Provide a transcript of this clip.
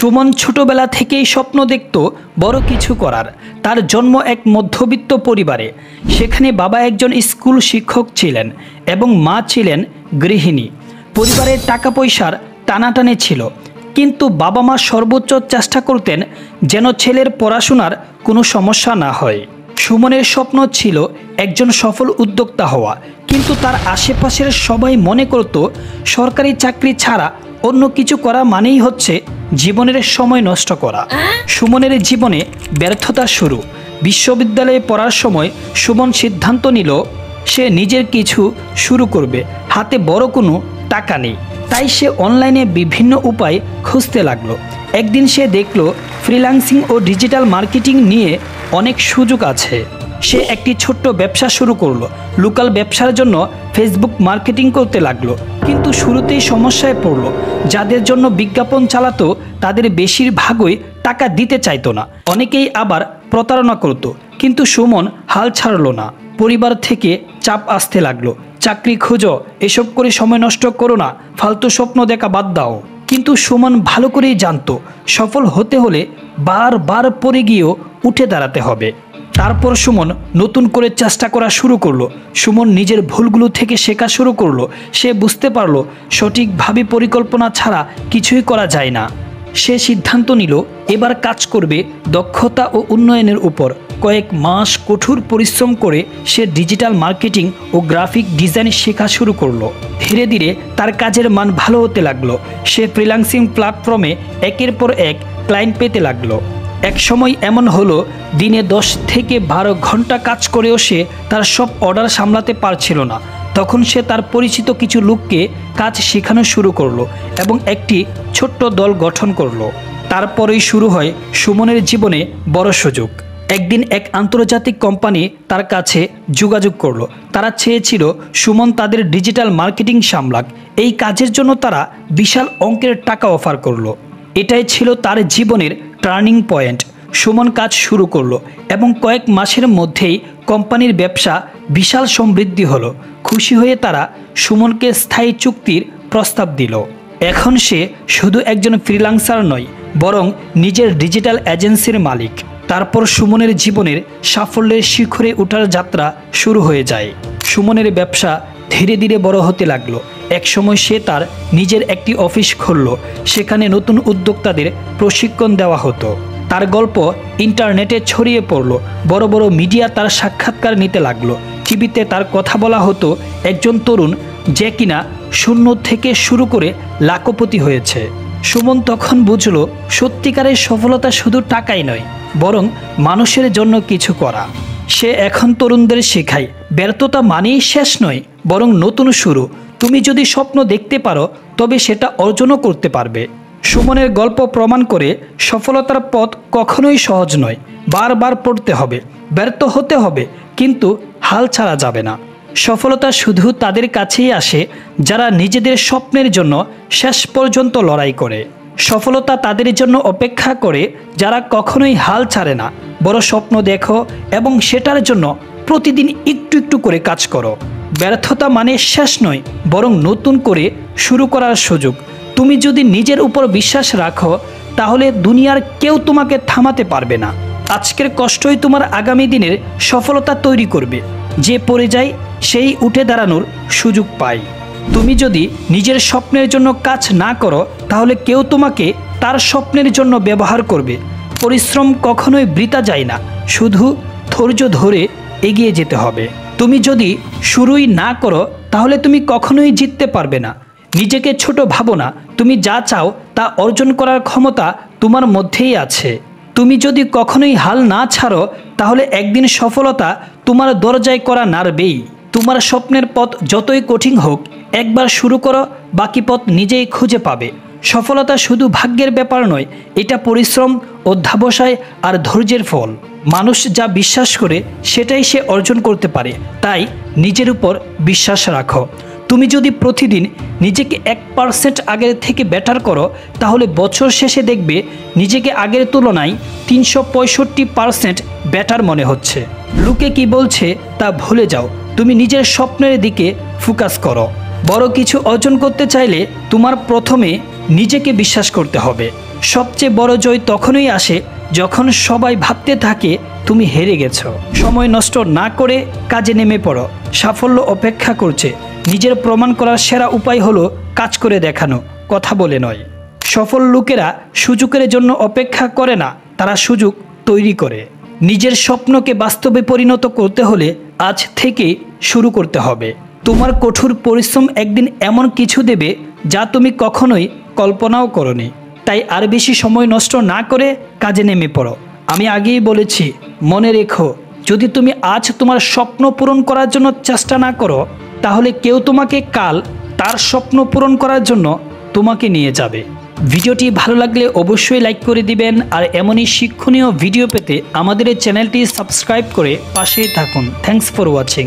সুমন ছোটবেলা থেকেই স্বপ্ন দেখত বড় কিছু করার। তার জন্ম এক মধ্যবিত্ত পরিবারে। সেখানে বাবা একজন স্কুল শিক্ষক ছিলেন এবং মা ছিলেন গৃহিণী। পরিবারের টাকা পয়সার টানাটানি ছিল, কিন্তু বাবা মা সর্বোচ্চ চেষ্টা করতেন যেন ছেলের পড়াশোনার কোনো সমস্যা না হয়। সুমনের স্বপ্ন ছিল একজন সফল উদ্যোক্তা হওয়া, কিন্তু তার আশেপাশের সবাই মনে করত সরকারি চাকরি ছাড়া অন্য কিছু করা মানেই হচ্ছে জীবনের সময় নষ্ট করা। সুমনের জীবনে ব্যর্থতা শুরু। বিশ্ববিদ্যালয়ে পড়ার সময় সুমন সিদ্ধান্ত নিল সে নিজের কিছু শুরু করবে। হাতে বড় কোনো টাকা নেই, তাই সে অনলাইনে বিভিন্ন উপায় খুঁজতে লাগলো। একদিন সে দেখলো ফ্রিল্যান্সিং ও ডিজিটাল মার্কেটিং নিয়ে অনেক সুযোগ আছে। সে একটি ছোট্ট ব্যবসা শুরু করলো। লোকাল ব্যবসার জন্য ফেসবুক মার্কেটিং করতে লাগলো, কিন্তু শুরুতেই সমস্যায় পড়লো। যাদের জন্য বিজ্ঞাপন চালাতো তাদের বেশিরভাগই টাকা দিতে চাইতো না। অনেকেই আবার প্রতারণা করত, কিন্তু সুমন হাল ছাড়লো না। পরিবার থেকে চাপ আসতে লাগলো, চাকরি খোঁজো, এসব করে সময় নষ্ট করো না, ফালতু স্বপ্ন দেখা বাদ দাও। কিন্তু সুমন ভালো করেই জানতো সফল হতে হলে বারবার পড়ে গিয়েও উঠে দাঁড়াতে হবে। তারপর সুমন নতুন করে চেষ্টা করা শুরু করলো। সুমন নিজের ভুলগুলো থেকে শেখা শুরু করলো। সে বুঝতে পারলো সঠিকভাবে পরিকল্পনা ছাড়া কিছুই করা যায় না। সে সিদ্ধান্ত নিল এবার কাজ করবে দক্ষতা ও উন্নয়নের উপর। কয়েক মাস কঠোর পরিশ্রম করে সে ডিজিটাল মার্কেটিং ও গ্রাফিক ডিজাইন শেখা শুরু করলো। ধীরে ধীরে তার কাজের মান ভালো হতে লাগলো। সে ফ্রিল্যান্সিং প্ল্যাটফর্মে একের পর এক ক্লায়েন্ট পেতে লাগলো। এক সময় এমন হলো দিনে 10 থেকে 12 ঘন্টা কাজ করেও সে তার সব অর্ডার সামলাতে পারছিল না। তখন সে তার পরিচিত কিছু লোককে কাজ শেখানো শুরু করলো এবং একটি ছোট্ট দল গঠন করলো। তারপরেই শুরু হয় সুমনের জীবনে বড় সুযোগ। একদিন এক আন্তর্জাতিক কোম্পানি তার কাছে যোগাযোগ করলো। তারা চেয়েছিল সুমন তাদের ডিজিটাল মার্কেটিং সামলাক। এই কাজের জন্য তারা বিশাল অঙ্কের টাকা অফার করলো। এটাই ছিল তার জীবনের টার্নিং পয়েন্ট। সুমন কাজ শুরু করলো এবং কয়েক মাসের মধ্যেই কোম্পানির ব্যবসা বিশাল সমৃদ্ধি হলো। খুশি হয়ে তারা সুমনকে স্থায়ী চুক্তির প্রস্তাব দিল। এখন সে শুধু একজন ফ্রিল্যান্সার নয়, বরং নিজের ডিজিটাল এজেন্সির মালিক। তারপর সুমনের জীবনের সাফল্যের শিখরে ওঠার যাত্রা শুরু হয়ে যায়। সুমনের ব্যবসা ধীরে ধীরে বড় হতে লাগলো। একসময় সে তার নিজের একটি অফিস খুলল। সেখানে নতুন উদ্যোক্তাদের প্রশিক্ষণ দেওয়া হতো। তার গল্প ইন্টারনেটে ছড়িয়ে পড়ল। বড় বড় মিডিয়া তার সাক্ষাৎকার নিতে লাগলো। টিভিতে তার কথা বলা হতো। একজন তরুণ যে কিনা শূন্য থেকে শুরু করে লাখপতি হয়েছে। সুমন তখন বুঝল সত্যিকারের সফলতা শুধু টাকাই নয়, বরং মানুষের জন্য কিছু করা। সে এখন তরুণদের শেখায় ব্যর্থতা মানেই শেষ নয়, বরং নতুন শুরু। তুমি যদি স্বপ্ন দেখতে পারো তবে সেটা অর্জনও করতে পারবে। সুমনের গল্প প্রমাণ করে সফলতার পথ কখনোই সহজ নয়। বারবার পড়তে হবে, ব্যর্থ হতে হবে, কিন্তু হাল ছাড়া যাবে না। সফলতা শুধু তাদের কাছেই আসে যারা নিজেদের স্বপ্নের জন্য শেষ পর্যন্ত লড়াই করে। সফলতা তাদের জন্য অপেক্ষা করে যারা কখনোই হাল ছাড়ে না। বড় স্বপ্ন দেখো এবং সেটার জন্য প্রতিদিন একটু একটু করে কাজ করো। ব্যর্থতা মানে শেষ নয়, বরং নতুন করে শুরু করার সুযোগ। তুমি যদি নিজের উপর বিশ্বাস রাখো, তাহলে দুনিয়ার কেউ তোমাকে থামাতে পারবে না। আজকের কষ্টই তোমার আগামী দিনের সফলতা তৈরি করবে। যে পড়ে যায় সেই উঠে দাঁড়ানোর সুযোগ পায়। তুমি যদি নিজের স্বপ্নের জন্য কাজ না করো, তাহলে কেউ তোমাকে তার স্বপ্নের জন্য ব্যবহার করবে। পরিশ্রম কখনোই বৃথা যায় না, শুধু ধৈর্য ধরে এগিয়ে যেতে হবে। তুমি যদি শুরুই না করো, তাহলে তুমি কখনোই জিততে পারবে না। নিজেকে ছোট ভাবো না। তুমি যা চাও তা অর্জন করার ক্ষমতা তোমার মধ্যেই আছে। তুমি যদি কখনোই হাল না ছাড়ো, তাহলে একদিন সফলতা তোমার দরজায় করা নাড়বেই। তোমার স্বপ্নের পথ যতই কঠিন হোক, একবার শুরু করো, বাকি পথ নিজেই খুঁজে পাবে। সফলতা শুধু ভাগ্যের ব্যাপার নয়, এটা পরিশ্রম, অধ্যবসায় আর ধৈর্যের ফল। মানুষ যা বিশ্বাস করে সেটাই সে অর্জন করতে পারে। তাই নিজের উপর বিশ্বাস রাখো। তুমি যদি প্রতিদিন নিজেকে 1% আগের থেকে বেটার করো, তাহলে বছর শেষে দেখবে নিজেকে আগের তুলনায় 365% বেটার মনে হচ্ছে। লোকে কি বলছে তা ভুলে যাও। তুমি নিজের স্বপ্নের দিকে ফোকাস করো। বড় কিছু অর্জন করতে চাইলে তোমার প্রথমে নিজেকে বিশ্বাস করতে হবে। সবচেয়ে বড় জয় তখনই আসে যখন সবাই ভাবতে থাকে তুমি হেরে গেছো। সময় নষ্ট না করে কাজে নেমে পড়ো। সাফল্য অপেক্ষা করছে। নিজের প্রমাণ করার সেরা উপায় হলো কাজ করে দেখানো, কথা বলে নয়। সফল লোকেরা সুযোগের জন্য অপেক্ষা করে না, তারা সুযোগ তৈরি করে। নিজের স্বপ্নকে বাস্তবে পরিণত করতে হলে আজ থেকে শুরু করতে হবে। তোমার কঠোর পরিশ্রম একদিন এমন কিছু দেবে যা তুমি কখনোই কল্পনাও করোনি। তাই আর বেশি সময় নষ্ট না করে কাজে নেমে পড়ো। আমি আগেই বলেছি, মনে রেখো, যদি তুমি আজ তোমার স্বপ্ন পূরণ করার জন্য চেষ্টা না করো, তাহলে কেউ তোমাকে কাল তার স্বপ্ন পূরণ করার জন্য তোমাকে নিয়ে যাবে। ভিডিওটি ভালো লাগলে অবশ্যই লাইক করে দিবেন, আর এমনই শিক্ষণীয় ভিডিও পেতে আমাদের এই চ্যানেলটি সাবস্ক্রাইব করে পাশেই থাকুন। Thanks for watching.